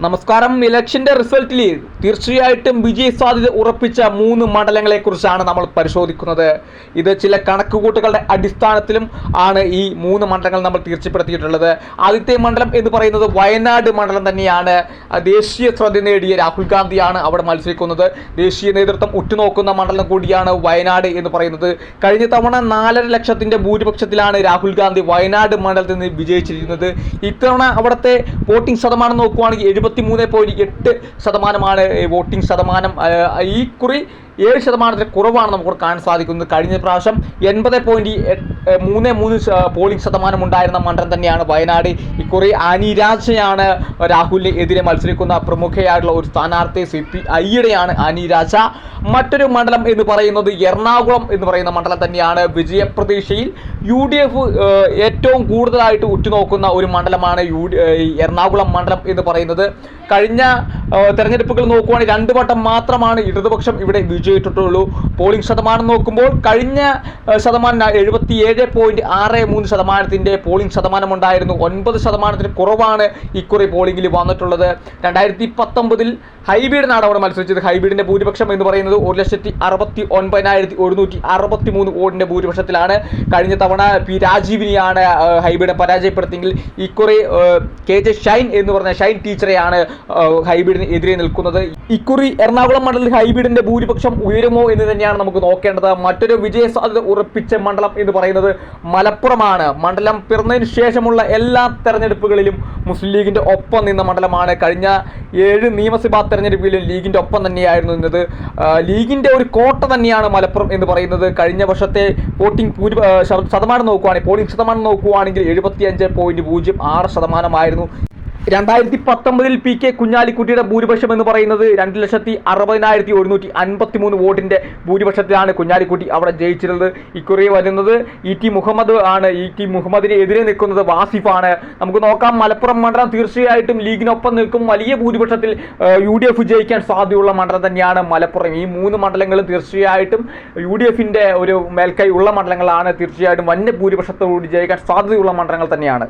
നമസ്കാരം. ഇലക്ഷന്റെ റിസൾട്ടിൽ തീർച്ചയായിട്ടും വിജയ സാധ്യത ഉറപ്പിച്ച 3 മണ്ഡലങ്ങളെ കുറിച്ചാണ് നമ്മൾ പരിശോധിക്കുന്നത്. ഇത് ചില കണക്കുകൂട്ടുകളുടെ അടിസ്ഥാനത്തിലും ആണ് ഈ 3 മണ്ഡലങ്ങൾ നമ്മൾ തീർച്ചപ്പെടുത്തിയിട്ടുള്ളത്. ആദ്യത്തെ മണ്ഡലം എന്ന് പറയുന്നത് വയനാട് മണ്ഡലം തന്നെയാണ്. ദേശീയ ശ്രദ്ധ നേടിയ രാഹുൽ ഗാന്ധിയാണ് അവിടെ മത്സരിക്കുന്നത്. ദേശീയ നേതൃത്വം ഉറ്റുനോക്കുന്ന മണ്ഡലം കൂടിയാണ് വയനാട് എന്ന് പറയുന്നത്. കഴിഞ്ഞ തവണ 4.5 ലക്ഷത്തിന്റെ ഭൂരിപക്ഷത്തിലാണ് രാഹുൽ ഗാന്ധി വയനാട് മണ്ഡലത്തിൽ നിന്ന് വിജയിച്ചിരിക്കുന്നത്. ഇത്തവണ അവിടുത്തെ വോട്ടിംഗ് ശതമാനം നോക്കുകയാണെങ്കിൽ 73.8% വോട്ടിംഗ് ശതമാനം. ഈ കുറി 7% കുറവാണ് നമുക്ക് കാണാൻ സാധിക്കുന്നത്. കഴിഞ്ഞ പ്രാവശ്യം 80.33 പോളിംഗ് ശതമാനം ഉണ്ടായിരുന്ന മണ്ഡലം തന്നെയാണ് വയനാട്. ഇക്കുറി ആനി രാജയാണ് രാഹുലിന് എതിരെ മത്സരിക്കുന്ന പ്രമുഖയായിട്ടുള്ള ഒരു സ്ഥാനാർത്ഥി. CPIയുടെയാണ് ആനി രാജ. മറ്റൊരു മണ്ഡലം എന്ന് പറയുന്നത് എറണാകുളം എന്ന് പറയുന്ന മണ്ഡലം തന്നെയാണ്. വിജയപ്രതീക്ഷയിൽ UDF ഏറ്റവും കൂടുതലായിട്ട് ഉറ്റുനോക്കുന്ന ഒരു മണ്ഡലമാണ് എറണാകുളം മണ്ഡലം എന്ന് പറയുന്നത്. കഴിഞ്ഞ തെരഞ്ഞെടുപ്പുകൾ നോക്കുവാണെങ്കിൽ 2 വട്ടം മാത്രമാണ് ഇടതുപക്ഷം ഇവിടെ വിജയിച്ചിട്ടുള്ളൂ. പോളിംഗ് ശതമാനം നോക്കുമ്പോൾ കഴിഞ്ഞ ശതമാനം 77.63% പോളിംഗ് ശതമാനം ഉണ്ടായിരുന്നു. 9% കുറവാണ് ഇക്കുറി പോളിംഗിൽ വന്നിട്ടുള്ളത്. 2019 ഹൈബീഡിനാണ് അവിടെ മത്സരിച്ചത്. ഹൈബീഡിന്റെ ഭൂരിപക്ഷം എന്ന് പറയുന്നത് 1,69,163 വോട്ടിന്റെ ഭൂരിപക്ഷത്തിലാണ്. കഴിഞ്ഞ തവണ P രാജീവിനെയാണ് ഹൈബീഡ് പരാജയപ്പെടുത്തിയെങ്കിൽ ഇക്കുറി KJ ഷൈൻ എന്ന് പറഞ്ഞ ഷൈൻ ടീച്ചറെയാണ് ഹൈബീഡിന് എതിരെ നിൽക്കുന്നത്. ഇക്കുറി എറണാകുളം മണ്ഡലത്തിൽ ഹൈബീഡിന്റെ ഭൂരിപക്ഷം ഉയരുമോ എന്ന് തന്നെയാണ് നമുക്ക് നോക്കേണ്ടത്. മറ്റൊരു വിജയ സാധ്യത ഉറപ്പിച്ച മണ്ഡലം എന്ന് പറയുന്നത് മലപ്പുറമാണ്. മണ്ഡലം പിറന്നതിന് ശേഷമുള്ള എല്ലാ തെരഞ്ഞെടുപ്പുകളിലും മുസ്ലിം ലീഗിന്റെ ഒപ്പം നിന്ന മണ്ഡലമാണ്. കഴിഞ്ഞ 7 നിയമസഭാ തെരഞ്ഞെടുപ്പിലും ലീഗിന്റെ ഒപ്പം തന്നെയായിരുന്നു നിന്നത്. ലീഗിന്റെ ഒരു കോട്ട തന്നെയാണ് മലപ്പുറം എന്ന് പറയുന്നത്. കഴിഞ്ഞ വർഷത്തെ വോട്ടിംഗ് ശതമാനം നോക്കുകയാണെങ്കിൽ പോളിംഗ് ശതമാനം നോക്കുകയാണെങ്കിൽ 75.06% 2019 PK കുഞ്ഞാലിക്കുട്ടിയുടെ ഭൂരിപക്ഷം എന്ന് പറയുന്നത് 2,60,153 വോട്ടിന്റെ ഭൂരിപക്ഷത്തിലാണ് കുഞ്ഞാലിക്കുട്ടി അവിടെ ജയിച്ചിരുന്നത്. ഇക്കുറി വരുന്നത് ET മുഹമ്മദ് ആണ്. ET മുഹമ്മദിന് എതിരെ നിൽക്കുന്നത് വാസിഫാണ്. നമുക്ക് നോക്കാം, മലപ്പുറം മണ്ഡലം തീർച്ചയായിട്ടും ലീഗിനൊപ്പം നിൽക്കും. വലിയ ഭൂരിപക്ഷത്തിൽ UDF ജയിക്കാൻ സാധ്യതയുള്ള മണ്ഡലം തന്നെയാണ് മലപ്പുറം. ഈ 3 മണ്ഡലങ്ങളും തീർച്ചയായിട്ടും UDFന്റെ ഒരു മേൽക്കൈ ഉള്ള മണ്ഡലങ്ങളാണ്. തീർച്ചയായിട്ടും വൻ ഭൂരിപക്ഷത്തോടുകൂടി ജയിക്കാൻ സാധ്യതയുള്ള മണ്ഡലങ്ങൾ തന്നെയാണ്.